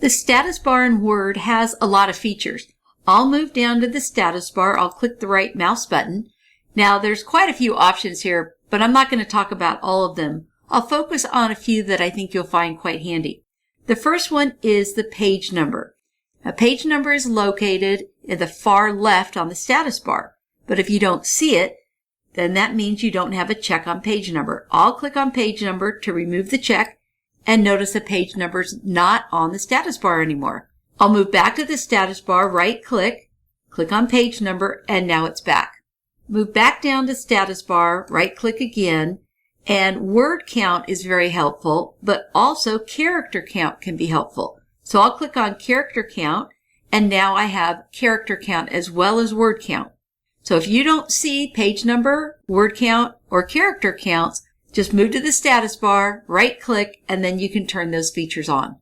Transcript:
The status bar in Word has a lot of features. I'll move down to the status bar. I'll click the right mouse button. Now there's quite a few options here, but I'm not going to talk about all of them. I'll focus on a few that I think you'll find quite handy. The first one is the page number. A page number is located in the far left on the status bar, but if you don't see it, then that means you don't have a check on page number. I'll click on page number to remove the check, and notice the page number's not on the status bar anymore. I'll move back to the status bar, right click, click on page number, and now it's back. Move back down to status bar, right click again, and word count is very helpful, but also character count can be helpful. So I'll click on character count, and now I have character count as well as word count. So if you don't see page number, word count, or character counts, just move to the status bar, right click, and then you can turn those features on.